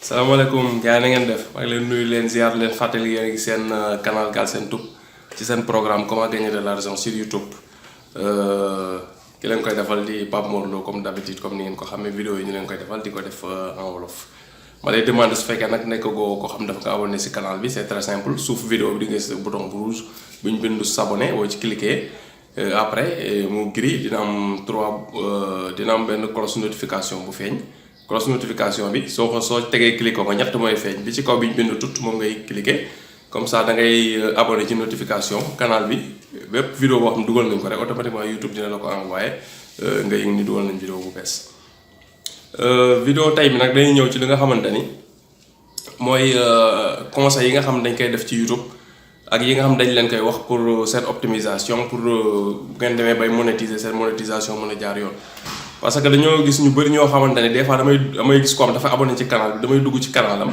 salaamaaleykum gars yi na ngeen def maa ngi leen nuyu leen ziar leen fàttali yéen a ngi seen canal Galsen Tube ci seen programme comment gagner de l'argent sur YouTube ki leen koy defal di Pape Mor Lo comme d'habitude comme ni ngeen ko xamee vidéo yi ñu leen koy defal di ko def en wolof. ma lay demande su fekkee nag nekk goo ko xam dafa nga abonné si canal bi c'est très simple suuf vidéo bi di nga gis bouton bu rouge bu ñu bindu s'abonner boo ci cliquer après mu gris dina am dina am benn cloche notification bu feeñ. cloche notification bi soo tegee cliquer ko ñett mooy feeñ bi ci kaw bi ñu bind tout moom ngay cliquer comme ça da ngay abonné ci notification canal bi bépp vidéo boo xam dugal nañ ko rek automatiquement YouTube dina la ko envoyé nga yëg ni dugal nañ vidéo bu bees. vidéo tey bi nag dañuy ñëw ci li nga xamante ni mooy conseils yi nga xam dañ koy def ci YouTube ak yi nga xam dañ leen koy wax pour seen optimisation pour bu ngeen demee bay monétiser seen monétisation mën a jaar yoon. parce que dañoo gis ñu bëri ñoo xamante ne des fois damay gis ko am dafa abonné ci canal bi damay dugg ci canalam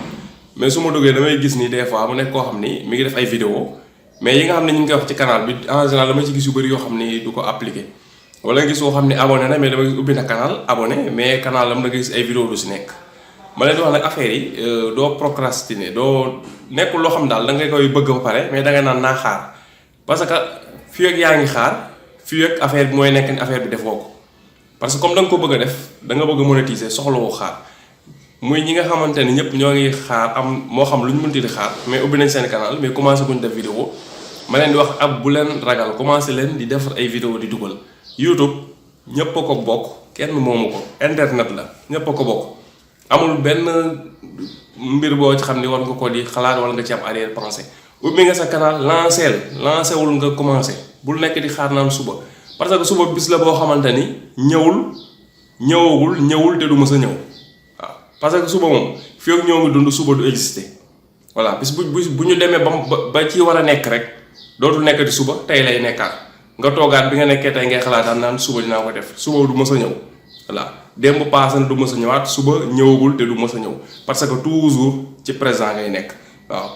mais su ma duggee damay gis ni des fois mu nekk koo xam ni mi ngi def ay vidéo mais yi nga xam ne ñu ngi koy wax ci canal bi en général dama ci gis yu bëri yoo xam ni du ko appliqué wala nga gis yoo xam ni abonné na mais dama gis ubbi na canal abonné mais canalam da nga gis ay vidéo du si nekk ma leen di wax nag affaire yi doo procrastiner doo nekkul loo xam daal da nga koy bëgg ba pare mais da nga naan naa xaar parce que fii ak yaa ngi xaar fii ak affaire bi mooy nekk ni affaire bi defoo ko parce que comme da nga ko bëgg a def da nga bëgg a monétiser soxlawoo xaar muy ñi nga xamante ni ñëpp ñoo ngi xaar am moo xam lu ñu mënti di xaar mais ubbi nañ seen canal mais commencé guñ def vidéo ma leen di wax ab bu leen ragal commencé leen di defar ay vidéo di dugal YouTube ñëpp a ko bokk kenn moomu ko internet la ñëpp a ko bokk amul benn mbir boo ci xam ni war nga ko di xalaat wala nga ci am arrière pensée ubbi nga sa canal lancé wul nga commencé bul nekk di xaar naan suba. parce que suba bis la boo xamante ni ñëwul te du mës a ñëw waaw parce que suba moom fii ak ñoo ngi dund suba du exister voilà bis bu ñu demee ba ci war a nekk rek dootul nekkati suba tey lay nekkaat nga toogaat bi nga nekkee tey ngay xalaataan naan suba dinaa ko def suba du mës a ñëw voilà démb paase na du mës a ñëwaat suba ñëwagul te du mës a ñëw parce que toujours ci présent ngay nekk waaw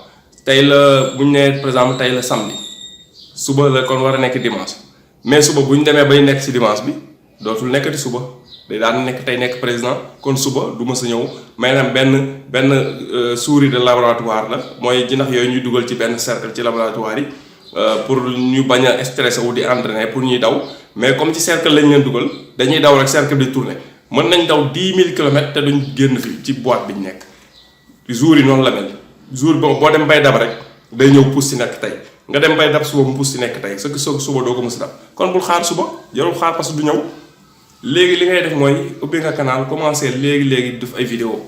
tey la bu ñu nee par exemple tey la samedi suba la kon war a nekk dimanche. mais suba bu ñu demee bay nekk ci dimanche bi dootul nekkati suba day daan nekk tey nekk président kon suba du mës a ñëw maanaam benn souris de laboratoire la mooy jinax yooyu ñuy dugal ci benn cercle ci laboratoire yi pour ñu bañ a stressé wu di entraîner pour ñuy daw mais comme ci cercle lañ leen dugal dañuy daw rek cercle di tourner mën nañ daw 10 000 kilomètres te duñ génn fi ci boîte bi ñu nekk jour yi noonu la mel jour boo dem bay dab rek day ñëw pousse ci nekk tey. nga dem bay dab suba mu pousse ci nekk tey sa suba doo ko mës a dab kon bul xaar suba jarul xaar parce que du ñëw léegi li ngay def mooy ubbi nga canal commencé léegi def ay vidéo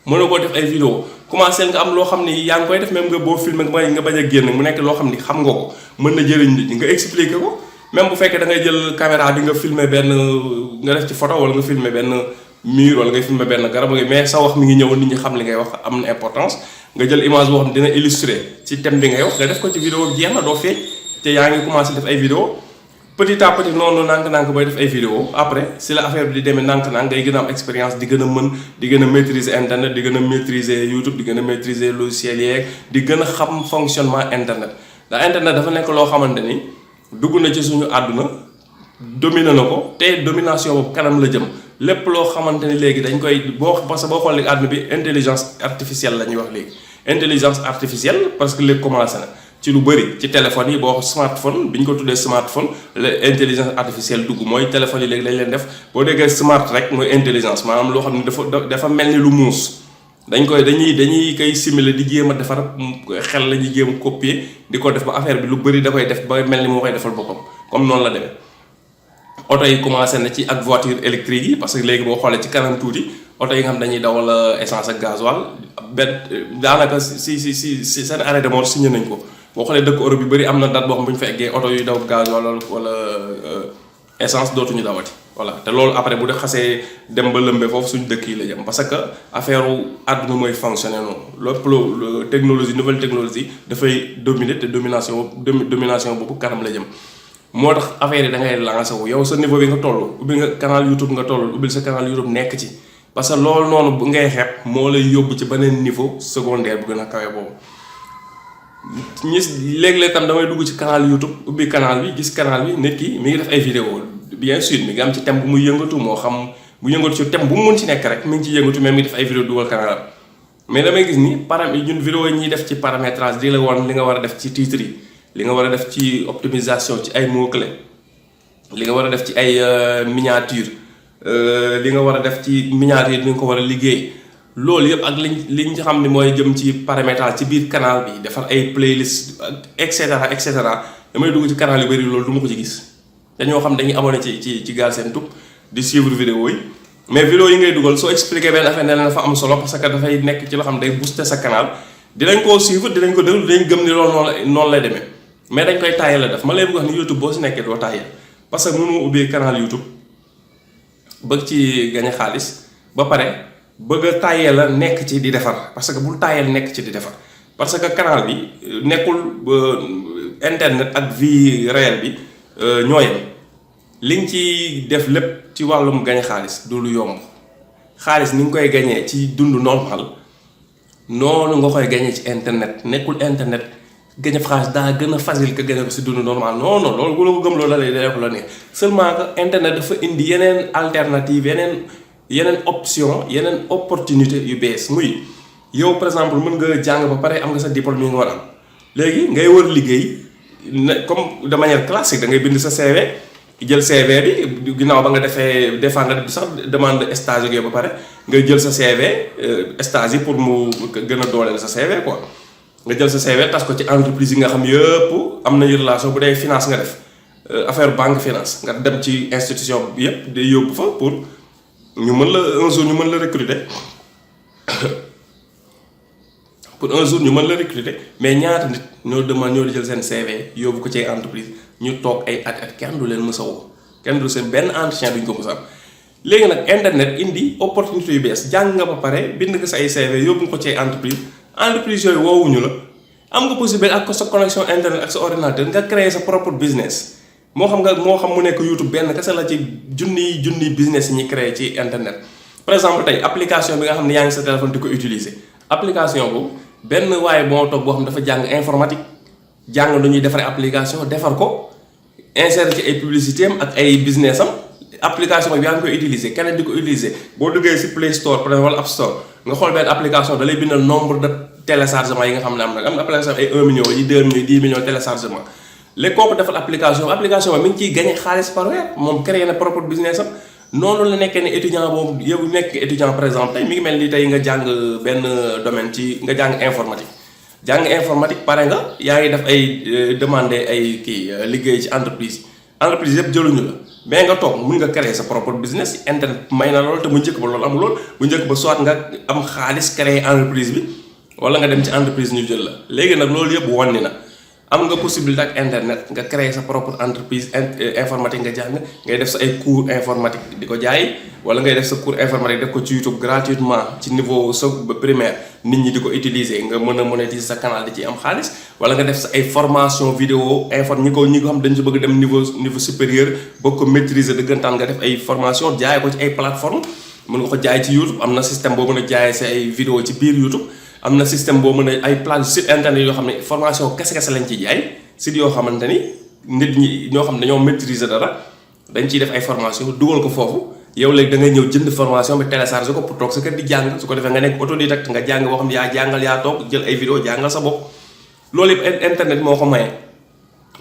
mën na koo def ay vidéo commencé nga am loo xam ni yaa ngi koy def même nga boo filmé nga bañ a génn mu nekk loo xam ni xam nga ko mën na jëriñ nit ñi nga expliqué ko même bu fekkee da ngay jël caméra bi nga filmé benn nga def ci photo wala nga filmé benn mur wala nga filmé benn garab mais sa wax mi ngi ñëw nit ñi xam li ngay wax am na importance nga jël image boo xam ne dina illustrer ci thème bi ngay wax nga def ko ci vidéo bi jeex na doo feeñ te yaa ngi commencé def ay vidéo petit à petit noonu nànk-nànk bay def ay vidéo après si la affaire bi di demee nànk-nànk ngay gën a am expérience di gën a mën di gën a maîtriser internet di gën a maîtriser YouTube di gën a maîtriser logiciel yeeg di gën a xam fonctionnement internet ndax internet dafa nekk loo xamante ni dugg na ci suñu àdduna dominer na ko te domination boobu kanam la jëm lépp loo xamante ni léegi dañ koy parce que boo xoolee àdduna bi intelligence artificielle la ñuy wax léegi intelligence artificielle parce que léegi commencé na ci lu bëri ci téléphone yi boo wax smartphone bi ñu ko tuddee smartphone la intelligence artificielle dugg mooy téléphone yi léegi dañ leen def boo déggee smart rek mooy intelligence maanaam loo xam ne dafa mel ni lu muus dañuy koy simuler di jéem a defar xel la ñuy jéem a copier di ko def ba affaire bi lu bëri da koy def ba mel ni moo koy defal boppam comme noonu la demee. oto yi commencé na ci ak voiture électrique yi parce que léegi boo xoolee ci kanam tuuti oto yi nga xam dañuy dawal essence ak gasoil benn daanaka si seen arrêt de mort signé nañ ko boo xoolee dëkk Europe yu bëri am na date boo xam bu ñu fa eggee oto yu daw gasoil wala essence dootuñu dawati voilà te loolu après bu def xasee dem ba lëmbee foofu suñu dëkk yi la jëm parce que affaire àdduna mooy fonctionner noonu lépp technologie nouvelle technologie dafay dominer te domination boobu kanam la jëm. moo tax affaire yi da ngay lancé wu yow sa niveau bi nga toll ubbi nga canal YouTube nga toll ubbil sa canal YouTube nekk ci parce que loolu noonu bu ngay xeeb moo lay yóbbu ci beneen niveau secondaire bu gën a kawe boobu. léeg-léeg tam damay dugg ci canal YouTube ubbi canal bi gis canal bi nit ki mi ngi def ay vidéo bien sûr mi ngi am ci thème bu muy yëngatu moo xam bu yëngatu ci thème bu mu mën ci nekk rek mi ngi ci yëngatu même mi ngi def ay vidéo dugal canal mais damay gis ni ñun vidéo yi ñuy def ci paramétrage di la woon li nga war a def ci titre yi li nga war a def ci optimisation ci ay mots clés li nga war a def ci ay miniature li nga war a def ci miniature yi ni nga ko war a liggéey loolu yëpp ak liñ xam ni mooy jëm ci paramétrage ci biir canal bi defar ay playlist et cetera damay dugg ci canal yu bëri loolu du ma ko ci gis dañoo xam dañuy abonné ci Galsen Tube di suivre vidéo yi mais vidéo yi ngay dugal soo expliqué benn affaire ne la dafa am solo parce que dafay nekk ci loo xam day booster sa canal dinañ koo suivre dinañ ko déglu dinañ gëm ni loolu noonu lay demee mais dañ koy taayal la def ma lay bëgg wax ni YouTube boo si nekkee doo taayal parce que mënoo ubbee canal YouTube bëgg ci gañe xaalis ba pare bëgg a taayal la nekk ci di defar parce que bul taayal nekk ci di defar parce que canal bi nekkul internet ak vie réelle bi ñoo yem li nga ci def lépp ci wàllum gañe xaalis du lu yomb xaalis ni nga koy gañee ci dund normal noonu nga koy gañee ci internet nekkul internet gañe xaalis daa gën a facile que gañe ko si dund normal non loolu bu la ko gëm loolu la lay def la neex seulement que internet dafa indi yeneen alternative yeneen option yeneen opportunité yu bees muy yow par exemple mën nga jàng ba pare am nga sa diplôme yi nga war a am léegi ngay wër liggéey comme de manière classique da ngay bind sa CV jël CV bi ginnaaw ba nga defee des fois nga def sax demande stage ak yow ba pare nga jël sa CV stage yi pour mu gën a dooleel sa CV quoi nga jël sa CV tas ko ci entreprise yi nga xam yëpp am nañu relation bu dee finance nga def affaire banque finance nga dem ci institution bi yëpp day yóbbu fa pour ñu mën la un jour ñu mën la recruter pour un jour ñu mën la recruter mais ñaata nit ñoo demande ñoo di jël seen CV yóbbu ko ci entreprise ñu toog ay at kenn du leen mës a woo kenn du seen benn entretien duñ ko mës a am léegi nag internet indi opportunité yu bees jàng nga ba pare bind nga sa ay CV yóbbu nga ko ci entreprise yooyu woowuñu la am nga possibilité ak sa connexion internet ak sa ordinateur nga créer sa propre business moo xam mu nekk YouTube benn kese la ci junniy business yi ñuy créer ci internet par exemple tey application bi nga xam ne yaa ngi sa téléphone di ko utiliser application boobu benn waaye moo toog boo xam dafa jàng informatique jàng lu ñuy defaree application defar ko insérer ci ay publicité am ak ay business am application bi yaa ngi koy utiliser keneen di ko utiliser boo duggee si Play Store par exemple wala App Store nga xool benn application da lay bindal nombre de téléchargement yi nga xam ne am na application ay 1 million yi 2 millions 10 millions téléchargement léegi kooku defal application bi mi ngi ciy gagné xaalis par weer moom créé na propre business am noonu la nekkee ne étudiant boobu yow nekk étudiant par exemple tey mi ngi mel ni tey nga jàng benn domaine ci nga jàng informatique pare nga yaa ngi def ay demander ay liggéey ci entreprise yëpp jëluñu la mais nga toog mun nga créer sa propre business internet may na loolu te bu njëkk ba loolu amul lool bu njëkk ba soit nga am xaalis créer entreprise bi wala nga dem ci entreprise ñu jël la léegi nag loolu yëpp wàññi na am nga possibilité ak internet nga créer sa propre entreprise informatique nga jàng ngay def sa ay cours informatique di ko jaay wala ngay def sa cours informatique def ko ci YouTube gratuitement ci niveau sa primaire nit ñi di ko utiliser nga mën a monétiser sa canal di ci am xaalis wala nga def sa ay formation vidéo ñi ko xam dañ ci bëgg dem niveau supérieur bëgg ko maîtriser dëggantaan nga def ay formation jaay ko ci ay plateforme mën nga ko jaay ci YouTube am na système boo mën a jaayee sa ay vidéo ci biir YouTube am na système boo mën a ay plage site internet yoo xam ne formation kese lañ ciy jaay site yoo xamante ni nit ñi ñoo xam ne dañoo maîtriser dara dañ ciy def ay formation dugal ko foofu yow léegi da ngay ñëw jënd formation bi télécharger ko pour toog sa kër di jàng su ko defee nga nekk autodidacte nga jàng boo xam ne yaa jàngal yaa toog jël ay vidéo jàngal sa bopp loolu yëpp internet moo ko maye.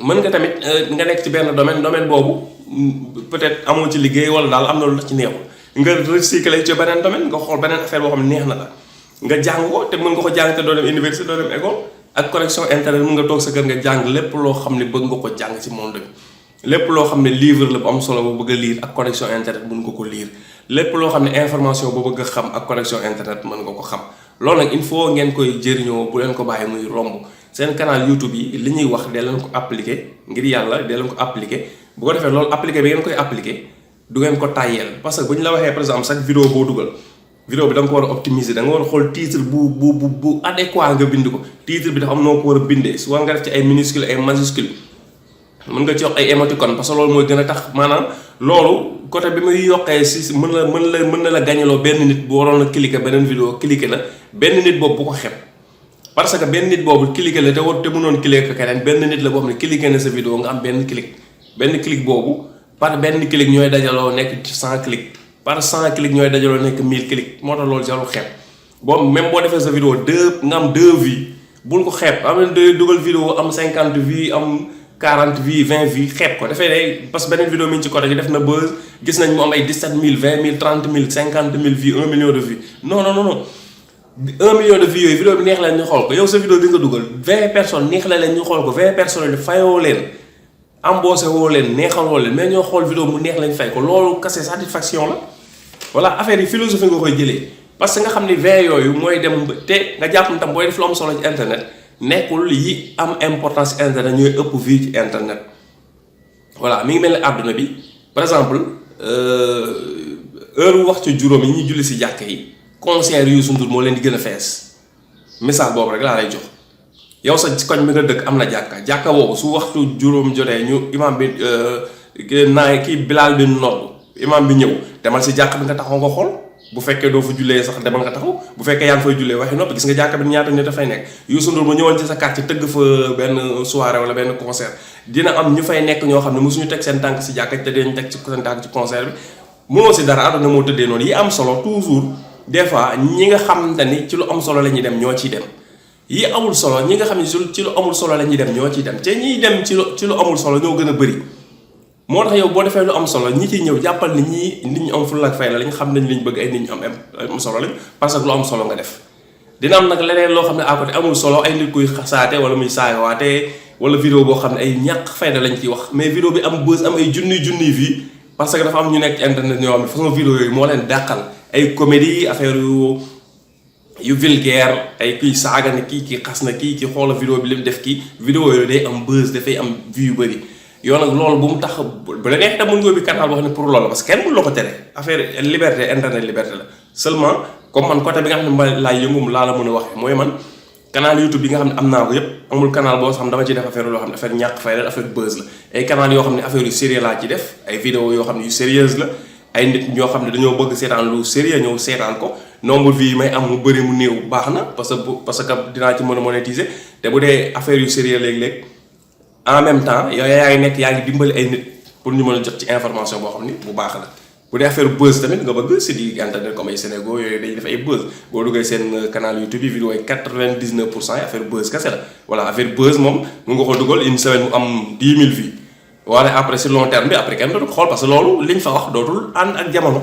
mën nga tamit nga nekk ci benn domaine boobu peut-être amoo ci liggéey wala daal am na lu la ci neexul nga recycler ci beneen domaine nga xool beneen affaire boo xam ne neex na la nga jàng ko te mën nga ko jàng te doo dem université doo dem école ak connexion internet mën nga toog sa kër nga jàng lépp loo xam ne bëgg nga ko jàng ci monde bi lépp loo xam ne livre la bu am solo bu bëgg a lire ak connexion internet mën nga ko lire lépp loo xam ne information bu bëgg a xam ak connexion internet mën nga ko xam loolu nag il faut ngeen koy jëriñoo bu leen ko bàyyi muy romb seen canal YouTube yi li ñuy wax dee leen ko appliquer ngir yàlla dee leen ko appliquer bu ko defee loolu appliquer bi ngeen koy appliquer du ngeen ko tàyyeel parce que bu ñu la waxee par exemple chaque vidéo boo dugal vidéo bi da nga ko war a optimiser da nga war a xool titre bu adéquat nga bind ko titre bi dafa am noo ko war a bindee souvent nga def ci ay minuscule ay majuscule mën nga ci wax ay émoticône parce que loolu mooy gën a tax maanaam loolu côté bi muy yokkee si mën na la gañaloo benn nit bu waroon a cliquer beneen vidéo cliquer na benn nit boobu bu ko xeeb parce que benn nit boobu cliquer la te mënoon cliquer keneen benn nit la boo xam ne cliquer na sa vidéo nga am benn clic boobu par benn clic ñooy dajaloo nekk 100 clic par 100 clics ñooy dajaloo nekk 1000 clics moo tax loolu jarul xeeb même boo defee sa vidéo nga am 2 vues bul ko xeeb am na day dugal vidéo am 50 vues am 40 vues 20 vues xeeb ko dafay day parce que beneen vidéo mi ngi ci côté gi def na buzz gis nañ mu am ay 17000 20000 30000 50000 vues 1 million de vues non 1 million de vues yooyu vidéo bi neex leen ñu xool ko yow sa vidéo bi nga dugal 20 personnes neex la leen ñu xool ko 20 personnes fayoo leen embauché woo leen neexaloo leen mais ñoo xool vidéo mu neex lañ fay ko loolu kase satisfaction la voilà affaire yi philosophie nga koy jëlee parce que nga xam ni 20 yooyu mooy dem te nga jàpp ni tam booy def lu am solo ci internet nekkul yi am importance ci internet ñooy ëpp vie ci internet voilà mi ngi mel ni àdduna bi par exemple heure wax ci juróom yi ñuy julli si jàkk yi concert Youssou Ndour moo leen di gën a fees message boobu rek laa lay jox yow sa ci koñ bi nga dëkk am na jàkka boobu su waxtu juróom jotee ñu imam bi kii Bilal bi nodd imam bi ñëw demal si jàkk bi nga taxaw nga xool bu fekkee doo fa jullee sax demal nga taxaw bu fekkee yaa ngi fay jullee waxi noppi gis nga jàkka bi ñaata nit dafay nekk Youssou Ndour ma ñëwoon ci sa quartier tëgg fa benn soirée wala benn concert dina am ñu fay nekk ñoo xam ne mosuñu teg seen tànk si jàkka te dinañ teg ci seen tànk ci concert bi mënoo si dara àdduna moo tëddee noonu yi am solo toujours des fois ñi nga xamante ni ci lu am solo la ñuy dem ñoo ciy dem yi amul solo ñi nga xam ne ci lu amul solo la ñuy dem ñoo ciy dem te ñiy dem ci lu amul solo ñoo gën a bëri moo tax yow boo defee lu am solo ñi ciy ñëw jàppal ni ñii nit ñu am fulla ak fay la lañ xam nañ liñ bëgg ay nit ñu am solo lañ parce que lu am solo nga def dina am nag leneen loo xam ne à côté amul solo ay nit kuy xasaate wala muy saagawaate wala vidéo boo xam ne ay ñàkk fayda lañ ciy wax mais vidéo bi am buzz am ay junniy vie parce que dafa am ñu nekk ci internet ñoo xam ne façon vidéo yooyu moo leen dàqal ay comédie affaire yu vulgaire ay kii saaga ne kii xas na kii xoola vidéo bi li mu def kii vidéo yooyu day am buzz dafay am vue yu bëri yow nag loolu bu mu tax bu la neexee tam mën nga ubbi canal boo xam ne pour loolu parce que kenn mënu la ko tere affaire liberté internet liberté la seulement comme man côté bi nga xam ne ma laay yëngum laa la mën a waxee mooy man canal YouTube bi nga xam ne am naa ko yépp amul canal boo xam dama ci def affaire loo xam ne affaire ñàkk fay la affaire buzz la ay canal yoo xam ne affaire yu sérieux laa ci def ay vidéo yoo xam ne yu sérieuse la ay nit ñoo xam ne dañoo bëgg seetaan lu sérieux ñëw seetaan ko nombre vie yi may am mu bëri mu néew baax na parce que dinaa ci mën a monétiser te bu dee affaire yu sérieux léeg-léeg en même temps yow yaa ngi dimbali ay nit pour ñu mën a jot ci information boo xam ni bu baax la bu dee affaire buzz tamit nga bëgg si di internet comme ay Sénégal yooyu dañuy def ay buzz boo duggee seen canal YouTube yi vidéo yi 99% yi affaire buzz kese la voilà affaire buzz moom mu nga ko dugal une semaine mu am 10 000 vues wala après sur long terme bi après kenn dootu ko xool parce que loolu liñ fa wax dootul ànd ak jamono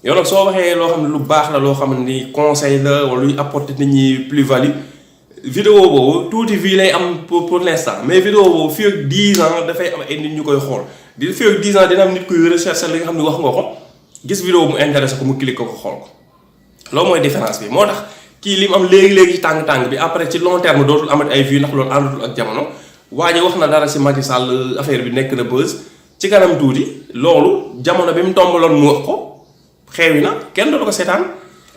yow nag soo waxee loo xam ne lu baax la loo xam ne ni conseil la wala luy apporter nit ñi plus-value vidéo boobu tuuti vie lay am pour l'instant mais vidéo boobu fii ak 10 ans dafay am ay nit ñu koy xool fii ak 10 ans dina am nit kuy recherche li nga xam ne wax nga ko gis vidéo mu intéressé ko mu cliquer ko xool ko loolu mooy différence bi moo tax kii li mu am léegi-léegi ci tàng-tàng bi après ci long terme dootul amati ay vues ndax loolu àndatul ak jamono waa ji wax na dara ci Macky Sall affaire bi nekk na buzz ci kanam tuuti loolu jamono bi mu tombaloon mu wax ko xeewi na kenn dootu ko seetaan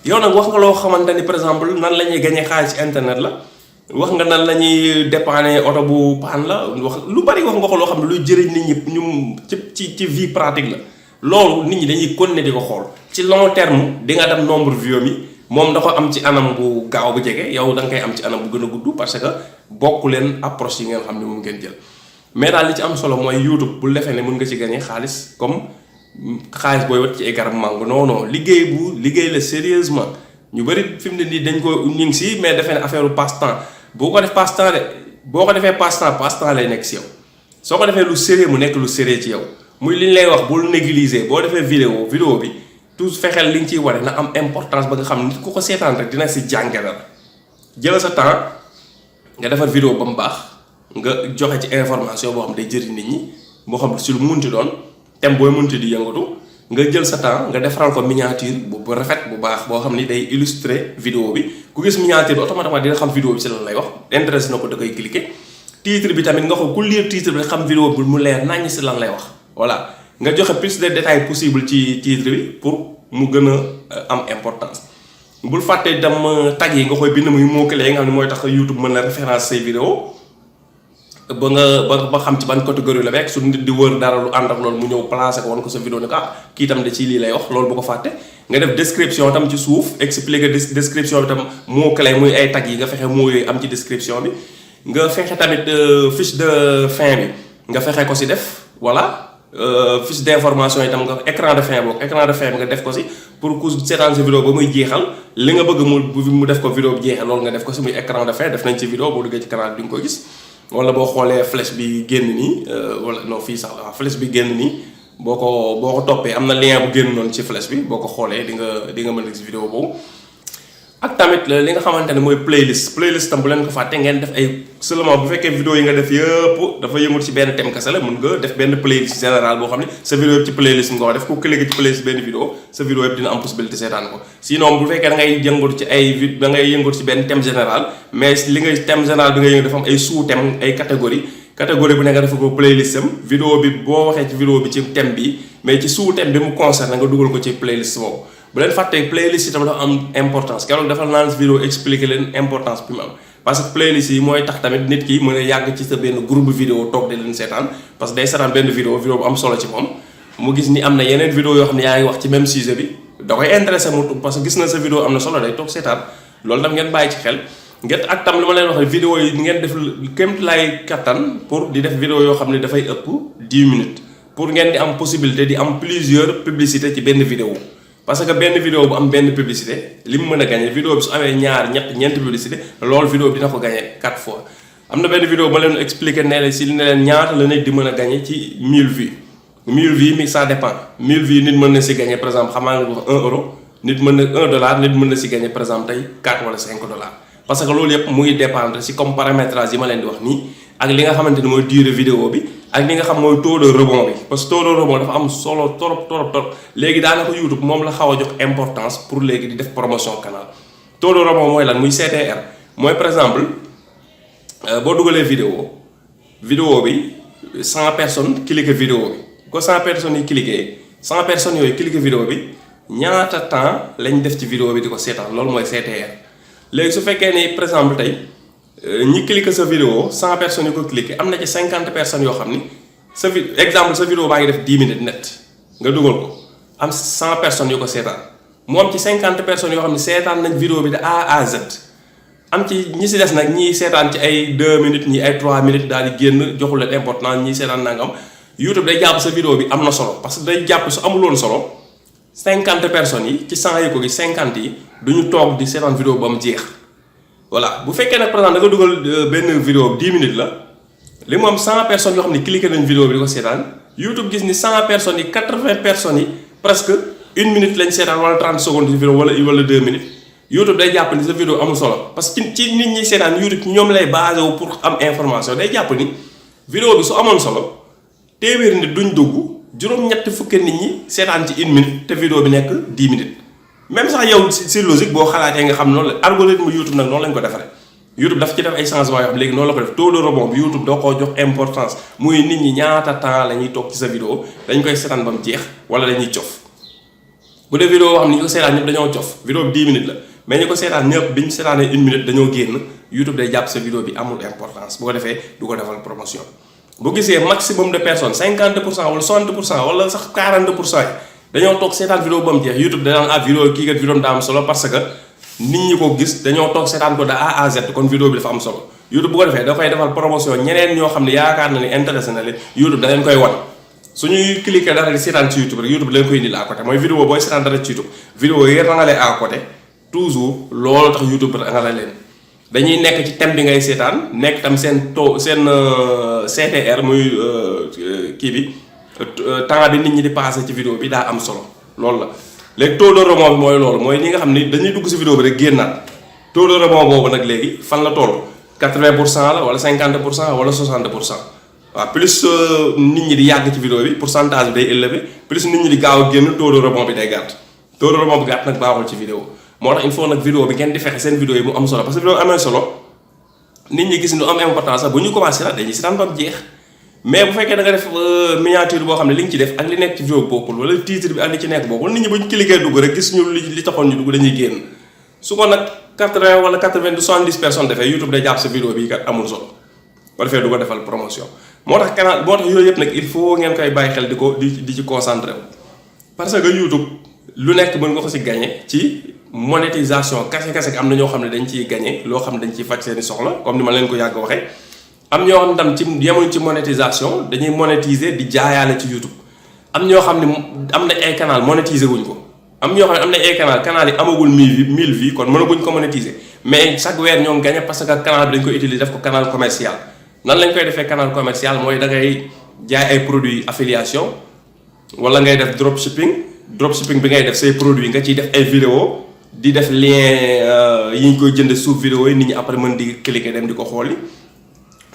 yow nag wax nga loo xamante ni par exemple nan la ñuy gagné xaalis ci internet la wax nga nan la ñuy dépanner oto bu paan la wax lu bari wax nga ko loo xam ne luy jëriñ nit ñi ñu ci vie pratique la loolu nit ñi dañuy continuer di ko xool ci long terme di nga dem nombre vues yi moom da ko am ci anam bu gaaw bu jege yow da nga koy am ci anam bu gën a gudd parce que bokku leen approche yi ngeen xam ne moom ngeen jël mais daal li ci am solo mooy YouTube bu defee ne mën nga ci gagner xaalis comme xaalis booy wat ci ay garab mango non liggéey la sérieusement ñu bëri fi mu ne nii dañ ko ñu ngi si mais defee ne affaire passe-temps boo ko def passe-temps de boo ko defee passe-temps lay nekk si yow soo ko defee lu sérieux mu nekk lu sérieux ci yow muy li ñu lay wax bul négliger boo defee vidéo bi tout fexeel li nga ciy wane na am importance ba nga xam nit ku ko seetaan rek dina si jànge dara jël sa temps nga defar vidéo ba mu baax nga joxe ci information boo xam day jëriñ nit ñi moo xam si lu munti doon thème booy munti di yëngatu nga jël sa temps nga defaral ko miniature bu rafet bu baax boo xam ni day illustrer vidéo bi ku gis miniature bi automatiquement dina xam vidéo bi si lan lay wax intéressé na ko da koy cliquer titre bi tamit nga xool ku lire titre bi xam vidéo bi mu leer naññ si lan lay wax voilà nga joxe plus de détails possible ci titre bi pour mu gën a am importance bul fàtte dem tag yi nga koy bind muy mots-clés yi nga xam ne mooy tax YouTube mën na référence say vidéo ba xam ci ban catégorie la rek su nit di wër dara lu ànd ak loolu mu ñëw placé ko wan ko sa vidéo ne ko kii tam de ci lii lay wax loolu bu ko fàtte nga def description tam ci suuf expliquer description bi tam mots-clés muy ay tag yi nga fexe mots yooyu am ci description bi nga fexe tamit fiche de fin bi nga fexe ko si def voilà fiche d'information itam nga écran de fin boog écran de fin bi nga def ko si pour ku seetaan si vidéo ba muy jeexal li nga bëgg mu def ko vidéo bi jeexal loolu nga def ko si muy écran de fin def nañ ci vidéo boo duggee ci canal bi di nga ko gis wala boo xoolee flèche bi génn nii wala non fii sax waaw flèche bi génn nii boo ko toppee am na lien bu génn noonu ci flèche bi boo ko xoolee di nga mën a gis vidéo boobu. ak tamit li nga xamante ne mooy playlist tam bu leen ko fàtte ngeen def ay seulement bu fekkee vidéo yi nga def yëpp dafa yëngut ci benn thème kese la mën nga def benn playlist général boo xam ne sa vidéo yëpp ci playlist nga ko def ku cliquer ci playlist benn vidéo sa vidéo yëpp dina am possibilité seetaan ko sinon bu fekkee da ngay yëngut ci benn thème général mais li nga thème général bi nga yëngu dafa am ay sous thème ay catégorie bu nekk nga defa ko playlist am vidéo bi boo waxee ci vidéo bi ci thème bi mais ci sous thème bi mu concerne nga dugal ko ci playlist boobu bu leen fàttee playlist yi tamit dafa am importance keroog dafa naan vidéo expliquer leen importance bi mu am parce que playlist yi mooy tax tamit nit ki mën a yàgg ci sa benn groupe vidéo toog di leen seetaan parce que day seetaan benn vidéo bu am solo ci moom mu gis ni am na yeneen vidéo yoo xam ne yaa ngi wax ci même sujet bi da koy intéressé mu parce que gis na sa vidéo am na solo day toog seetaan loolu tam ngeen bàyyi ci xel ngeen ak tam li ma leen wax vidéo yi ngeen def kémt lay kattan pour di def vidéo yoo xam ne dafay ëpp 10 minutes pour ngeen di am possibilité di am plusieurs publicités ci benn vidéo parce que benn vidéo bu am benn publicité li mu mën a gagné vidéo bi su amee ñaar ñeenti publicité loolu vidéo bi dina ko gagné 4 fois am na benn vidéo ma leen expliqué ne leen ñaata la nit di mën a gagné ci 1000 vues 1000 vues mi ça dépend 1000 vues nit mën na si gagné par exemple xamaa nga wax 1 euro nit mën na $1 nit mën na si gagné par exemple tey 4 wala $5 parce que loolu yëpp mu ngi dépendre si comme paramétrage yi ma leen di wax nii ak li nga xamante ni mooy durée vidéo bi ak li nga xam mooy taux de rebond bi parce que taux de rebond dafa am solo trop léegi daanaka YouTube moom la xaw a jox importance pour léegi di def promotion canal taux de rebond mooy lan muy CTR mooy par exemple boo dugalee vidéo bi 100 personnes cliquer vidéo bi ko 100 personnes yi cliquer 100 personnes yooyu cliquer vidéo bi ñaata temps lañ def ci vidéo bi di ko seetaan loolu mooy CTR léegi su fekkee ni par exemple tey ñi cliquer sa vidéo 100 personnes yi ko cliquer am na ci 50 personnes yoo xam ni sa exemple sa vidéo baa ngi def 10 minutes net nga dugal ko am 100 personnes yu ko seetaan mu am ci 50 personnes yoo xam ne seetaan nañ vidéo bi de A à Z am ci ñi si des nag ñii seetaan ci ay 2 minutes ñi ay 3 minutes daal di génn joxul leen important ñii seetaan nangam YouTube day jàpp sa vidéo bi am na solo parce que day jàpp su amuloon solo 50 personnes yi ci 100 yi ko gi 50 yi duñu toog di seetaan vidéo ba mu jeex. voilà bu fekkee nag par exemple da nga dugal benn vidéo 10 minutes la li mu am 100 personnes yoo xam ne cliqué nañ vidéo bi di ko seetaan YouTube gis ni 100 personnes yi 80 personnes yi presque 1 minute lañ seetaan wala 30 secondes ci vidéo wala 2 minutes YouTube day jàpp ni sa vidéo amul solo parce que ci nit ñi seetaan YouTube ñoom lay basé wu pour am information day jàpp ni vidéo bi su amoon solo téeméeri nit duñ dugg juróom-ñetti fukki nit ñi seetaan ci 1 minute te vidéo bi nekk 10 minutes. même sax yow si logique boo xalaatee nga xam noonu la algorithme YouTube nag noonu lañ ko defaree YouTube daf ci def ay changements yoo xam léegi noonu la ko def taux de rebond bi YouTube doo ko jox importance muy nit ñi ñaata temps la ñuy toog ci sa vidéo dañ koy seetaan ba mu jeex wala dañuy cof bu dee vidéo boo xam ne ñi ko seetaan ñëpp dañoo cof vidéo bi 10 minutes la mais ñi ko seetaan ñëpp biñ seetaanee 1 minute dañoo génn YouTube day jàpp sa vidéo bi amul importance bu ko defee du ko defal promotion bu gisee maximum de personnes 50% wala 60% wala sax 42% dañoo toog seetaan vidéo ba mu jeex YouTube danaan vidéo kii kat vidéo daa am solo parce que nit ñi ko gis dañoo toog seetaan ko de A à Z kon vidéo bi dafa am solo YouTube bu ko defee da koy defal promotion ñeneen ñoo xam ne yaakaar na ni intéressé na leen YouTube da leen koy wan suñuy cliquer dara di seetaan ci YouTube rek YouTube da leen koy indil à côté mooy vidéo booy seetaan dara ci YouTube vidéo yi rangale à côté toujours loolu tax YouTube rangale leen dañuy nekk ci thème bi ngay seetaan nekk tam seen CTR muy kii bi temps bi nit ñi di passé ci vidéo bi daa am solo loolu la léegi taux de rebond bi mooy loolu mooy ñi nga xam ni dañuy dugg si vidéo bi rek génnaat taux de rebond boobu nag léegi fan la toll 80% la wala 50% wala 60% waaw plus nit ñi di yàgg ci vidéo bi pourcentage bi day élevé plus nit ñi di gaaw a génn taux de rebond bi day gàtt taux de rebond bi gàtt nag baaxul ci vidéo moo tax il faut nag vidéo bi ngeen di fexe seen vidéo yi mu am solo parce que vidéo amee solo nit ñi gis ni lu am importance sax bu ñu commencé la dañuy seetaan ba mu jeex mais bu fekkee da nga def miniature boo xam ne li nga ci def ak li nekk ci vidéo bokkul wala titre bi ak li ci nekk bokkul nit ñi bu ñu cliquer dugg rek gis ñu li taxoon ñu dugg dañuy génn su ko nag 80 wala 90 70 personnes defee YouTube day jàpp sa vidéo bi kat amul solo ba defee du ko defal promotion moo tax canal moo tax yooyu yëpp nag il faut ngeen koy bàyyi xel di ci concentré wu parce que YouTube lu nekk mën nga ko si gagné ci monétisation kase am na ñoo xam ne dañ ciy gagné loo xam ne dañ ciy faj seeni soxla comme ni ma leen ko yàgg waxee am ñoo xam tam ci yemuñ ci monétisation dañuy monétiser di jaayaale ci YouTube am ñoo xam ne am nañ ay canal monétiser wuñ ko am ñoo xam ne am nañ ay canal yi amagul 1000 vues kon mënaguñ ko monétiser mais chaque weer ñoo gagné parce que canal bi dañ koy utiliser def ko canal commercial nan lañ koy defee canal commercial mooy da ngay jaay ay produits affiliation wala ngay def dropshipping bi ngay def say produits nga ciy def ay vidéo di def lien yi ñu koy jënd suuf vidéo yi nit ñi après mën di cliquer dem di ko xooli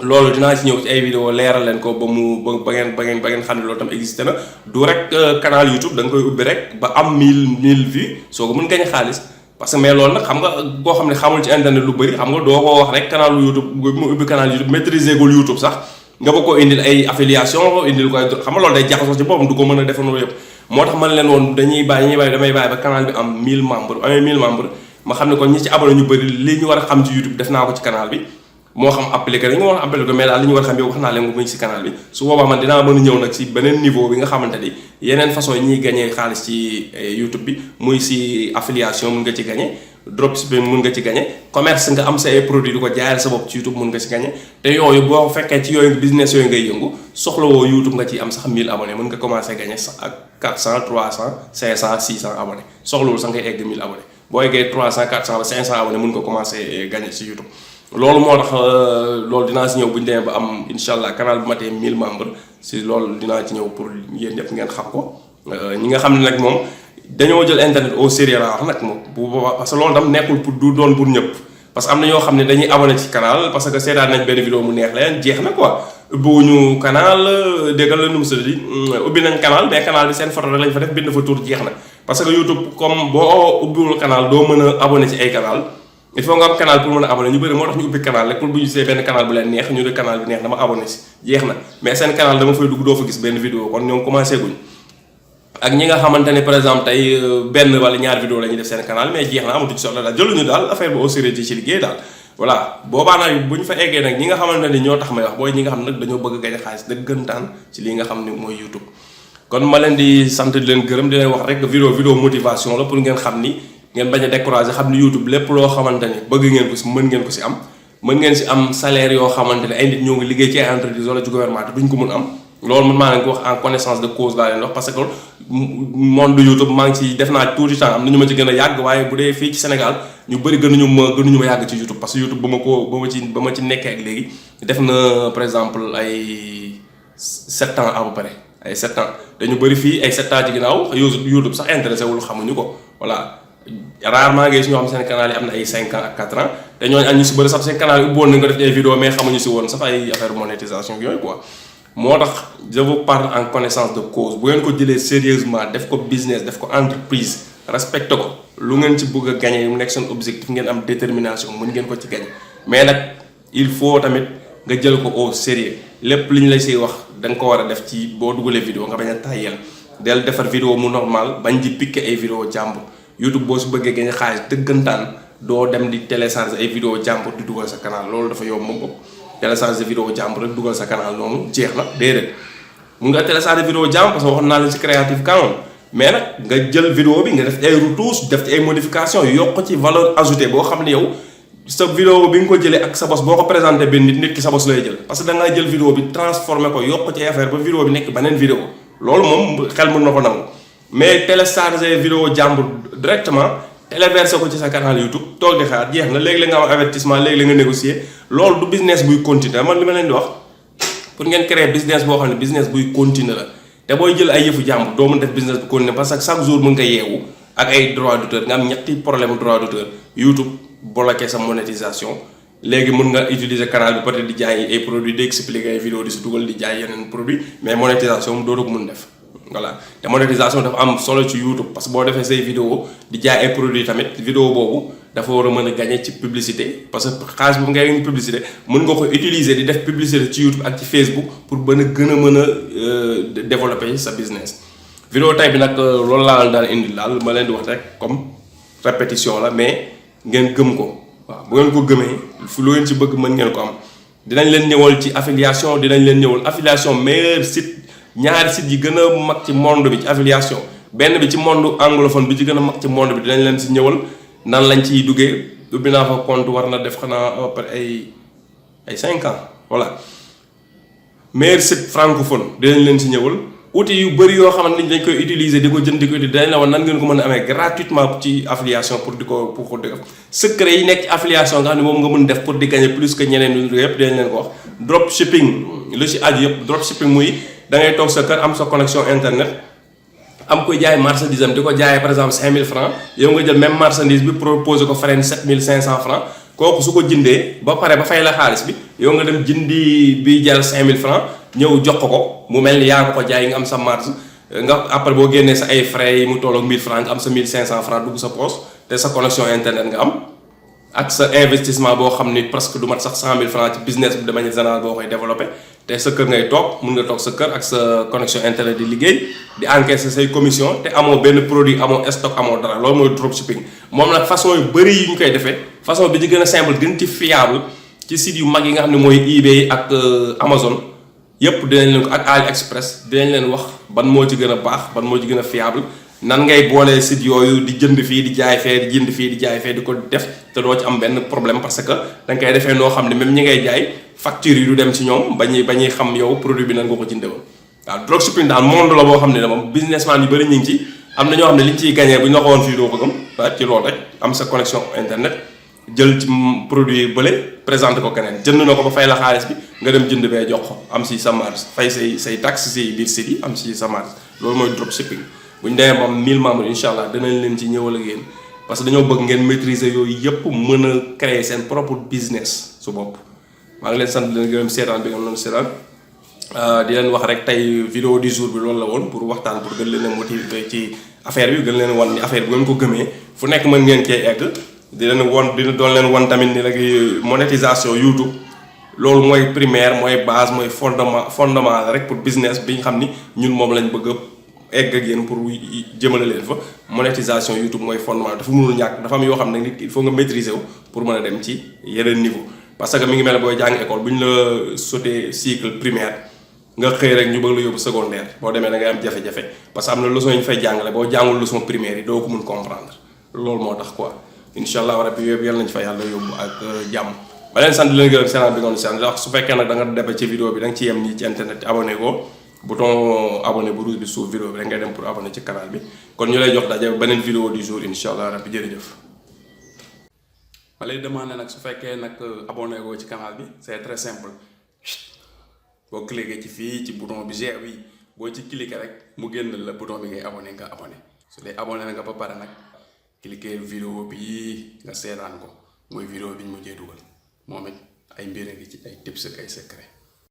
loolu dinaa ci ñëw ci ay vidéo leeral leen ko ba ngeen xam ne loolu tam existé na du rek canal YouTube da nga koy ubbi rek ba am 1000 vues soo ko mën gañ xaalis parce que mais loolu nag xam nga koo xam ne xamul ci internet lu bëri xam nga doo ko wax rek canal YouTube mu ubbi canal YouTube maîtriser gul YouTube sax nga bëgg koo indil ay affiliation indil ko xam nga loolu day jaxasoo ci boppam du ko mën a defandoo yëpp moo tax man leen woon damay bàyyi ba canal bi am 1000 membres amee 1000 membres ma xam ne kon ñi ci abonné ñu bëri li ñu war a xam ci YouTube def naa ko ci canal bi moo xam appliqué dañu war a appliqué mais daal li ñu war a xam yow wax naa leen ko muy ci canal bi su boobaa man dinaa mën a ñëw nag ci beneen niveau bi nga xamante ni yeneen façon yi ñuy gagné xaalis ci YouTube bi muy ci affiliation mun nga ci gagné dropshipping mun nga ci gagné commerce nga am sa ay produit di ko jaayal sa bopp ci YouTube mun nga ci gagné te yooyu boo fekkee ci yooyu business yooyu ngay yëngu soxlawoo YouTube nga ciy am sax 1000 abonnés mën nga commencé gagné sax ak 400 300 500 600 abonnés soxlawul sax ngay egg 1000 abonnés boo eggee 300 400 ba 500 abonnés mun nga commencé gagné ci YouTube loolu moo tax loolu dinaa si ñëw bu ñu demee ba am incha allah canal bu matee 1000 membres si loolu dinaa ci ñëw pour yéen ñëpp ngeen xam ko ñi nga xam ne nag moom dañoo jël internet au sérieux la wax nag moom bu boobaa parce que loolu tam nekkul pour du doon pour ñëpp parce que am na ñoo xam ne dañuy abonné ci canal parce que seetaan nañ benn vidéo mu neex leen jeex na quoi ubbiwuñu canal déggal la nu mu sëdd ubbi nañ canal mais canal bi seen photo rek lañ fa def bind fa tur jeex na parce que YouTube comme boo ubbiwul canal doo mën a abonné ci ay canal il faut nga am canal pour mën a abonné ñu bëri moo tax ñu ubbi canal rek pour bu ñu gisee benn canal bu leen neex ñu ne canal bi neex dama abonné si jeex na mais seen canal dama fay dugg doo fa gis benn vidéo kon ñoom commencé guñ ak ñi nga xamante ne par exemple tey benn wala ñaar vidéo la ñuy def seen canal mais jeex na amatuñ soxla daal jëluñu daal affaire bi au sérieux ci liggéey daal voilà boobaa nag bu ñu fa eggee nag ñi nga xamante ne ñoo tax may wax booy ñi nga xam nag dañoo bëgg a gañ xaalis dëggantaan ci li nga xam ne mooy YouTube kon ma leen di sant di leen gërëm di leen wax rek vidéo motivation la pour ngeen xam ni ngeen bañ a décourager xam ni YouTube lépp loo xamante ni bëgg ngeen ko si mën ngeen ko si am mën ngeen si am salaire yoo xamante ne ay nit ñoo ngi liggéey ci ay entreprise wala ci gouvernement te duñ ko mën am loolu man maa leen ko wax en connaissance de cause laa leen wax parce que monde YouTube maa ngi ci def naa tuuti temps am na ñu ma ci gën a yàgg waaye bu dee fii ci Sénégal ñu bëri gënuñu ma yàgg ci YouTube parce que YouTube ba ma ci nekkee ak léegi def na par exemple ay 7 ans à peu près ay 7 ans dañu bëri fii ay 7 ans ci ginnaaw YouTube sax intéressé wul xamuñu ko voilà rarement ngay si ñoo xam seen canal yi am na ay 5 ans ak 4 ans te ñooñu am ñu si bëri sax seen canal yi ubboon nañ ko def ay vidéo mais xamuñu si woon sax ay affaire monétisation yooyu quoi moo tax je vous parle en connaissance de cause bu ngeen ko jëlee sérieusement def ko business def ko entreprise respecté ko lu ngeen ci bëgg a gagné mu nekk seen objectif ngeen am détermination mën ngeen ko ci gagné mais nag il faut tamit nga jël ko au sérieux lépp li ñu lay siy wax da nga ko war a def ci boo dugalee vidéo nga bañ a tàyyeel del defar vidéo mu normal bañ di piqué ay vidéo jàmbur YouTube boo si bëggee gagné xaalis dëggantaan doo dem di télécharger ay vidéo jàmbur di dugal sa canal loolu dafa yomb moom bopp télécharger vidéo jàmbur rek dugal sa canal noonu jeex na déedéet mun nga télécharger vidéo jàmbur parce que waxoon naa leen ci Creative Commons mais nag nga jël vidéo bi nga def ay retouches def ci ay modifications yokk ci valeur ajoutée boo xam ne yow sa vidéo bi nga ko jëlee ak sa bos boo ko présenté benn nit ki sa bos lay jël parce que da ngaa jël vidéo bi transformé ko yokk ci affaire ba vidéo bi nekk beneen vidéo loolu moom xel mën na ko nangu mais télécharger vidéo jàmbur directement téléversé ko ci sa canal YouTube toog di xaar jeex na léegi la nga am avertissement léegi la nga négocier loolu du business buy continuer man li ma leen di wax pour ngeen créer business boo xam ne business buy continuer la te booy jël ay yëfu jàmbur doo mën def business bu continuer parce que chaque jour mën nga yeewu ak ay droit d'auteur nga am ñetti problème droit d'auteur YouTube bloqué sa monétisation léegi mën nga utiliser canal bi peut-être di jaay ay produits di expliquer ay vidéo di si dugal di jaay yeneen produit mais monétisation mu dootoo ko mën def voilà te monétisation dafa am solo ci YouTube parce que boo defee say vidéo di jaay ay produits tamit vidéo boobu dafa war a mën a gagner ci publicité parce que xaalis bu ngay publicité mën nga ko utiliser di def publicité ci YouTube ak ci Facebook pour gën a mën a développer sa business. vidéo tey bi nag loolu laa daal indi daal ma leen di wax rek comme répétition la mais ngeen gëm ko waaw bu ngeen ko gëmee fu lu ngeen ci bëgg mën ngeen ko am dinañ leen ñëwal ci affiliation dinañ leen ñëwal affiliation meilleur site. ñaari site yi gën a mag ci monde bi ci affiliation benn bi ci monde anglophone bi ci gën a mag ci monde bi dinañ leen si ñëwal nan lañ ciy duggee ubbi naa fa compte war na def xanaa après ay 5 ans voilà meilleur site francophone dinañ leen si ñëwal. outils yu bëri yoo xamante ni dañ koy utiliser di ko jënd di ko dañ la woon nan ngeen ko mën a amee gratuitement ci affiliation pour ko def secret yi nekk ci affiliation nga xam ne moom nga mën def pour di gagner plus que ñeneen ñu yëpp dañ leen ko wax. drop shipping lu ci aju yëpp drop shipping muy da ngay toog sa kër am sa connexion internet am koy jaay marchandise am di ko jaayee par exemple 5000 francs yow nga jël même marchandise bi proposé ko frais 7500 francs kooku su ko jëndee ba pare ba fay la xaalis bi yow nga dem jëndi bi jar 5000 francs ñëw jox ko mu mel ni yaa ko jaay nga am sa marge nga après boo génnee sa ay frais yi mu tolloog 1000 francs nga am sa 1500 francs dugg sa poche te sa connexion internet nga am ak sa investissement boo xam ni presque du mat sax 100000 francs ci business bi de manière générale boo koy développé te sa kër ngay toog mun nga toog sa kër ak sa connexion internet di liggéey di encaisser say commission te amoo benn produit amoo stock amoo dara loolu mooy dropshipping moom nag façon yu bëri yu ñu koy defee façon bi ci gën a simple gën ci fiable ci site yu mag yi nga xam ne mooy eBay ak Amazon yëpp dinañ leen ko ak AliExpress dinañ leen wax ban moo ci gën a baax ban moo ci gën a fiable nan ngay boolee site yooyu di jënd fii di jaay fee di jënd fii di jaay fee di ko def te doo ci am benn problème parce que da nga koy defee noo xam ne même ñi ngay jaay facture yi du dem ci ñoom ba ñuy xam yow produit bi nan nga ko jëndee woon. waaw dropshipping daal monde la boo xam ne moom businessman yu bëri ñu ngi ci am na ñoo xam ne liñ ciy gagné bu ñu la ko woon fii doo ko gëm waaye ci loolu rek am sa connexion internet jël ci produit yi bële présenté ko keneen jënd na ko ba fay la xaalis bi nga dem jënd bee jox ko am si sa marge fay say taxes si biir site yi am si sa marge loolu mooy dropshipping. bu ñu demee moom 1000 membres incha allah danañ leen ci ñëwal ak yéen parce que dañoo bëgg ngeen maîtriser yooyu yëpp mën a créer seen propre business su bopp. maa ngi leen sant leen gërëm seetaan bi nga doon seetaan di leen wax rek tey vidéo du jour bi loolu la woon pour waxtaan pour gën leen a motiver ci affaire bi gën leen wan ni affaire bi ngeen ko gëmee fu nekk mën ngeen cee egg di leen won di doon leen wan tamit ni léegi monétisation YouTube loolu mooy primaire mooy base mooy fondement rek pour business bi nga xam ni ñun moom lañ bëgg egg ak yéen pour jëmale leen fa monétisation YouTube mooy fondement dafa mënul ñàkk dafa am yoo xam ne nit il faut nga maîtriser wu pour mën a dem ci yeneen niveau parce que mi ngi mel ne booy jàng école bu ñu la sauté cycle primaire nga xëy rek ñu bëgg la yóbbu secondaire boo demee da ngay am jafe-jafe parce que am na leçon yi ñu fay jàngale boo jàngul leçon primaire yi doo ko mun comprendre loolu moo tax quoi incha allah rabbi yëpp yàlla nañ fa yàlla yóbbu ak jàmm ba leen sant leen gërëm sénat bi nga doon ndax su fekkee nag da nga debe ci vidéo bi da nga ci yem nii ci internet abonné ko bouton abonné bu rouge bi suuf vidéo bi rek ngay dem pour abonné ci canal bi kon ñu lay jox daje beneen vidéo du jour incha allah rabbi jërëjëf. ma lay demandé nag su fekkee nag abonné ko ci canal bi c'est très simple boo cliqué ci fii ci bouton bi G bi boo ci cliqué rek mu génn la bouton bi ngay abonné nga abonné su dee abonné nga ba pare nag cliqué vidéo bi nga seetaan ko mooy vidéo bi ñu mujjee dugal moom it ay mbir ngi ci ay tips ak ay secret.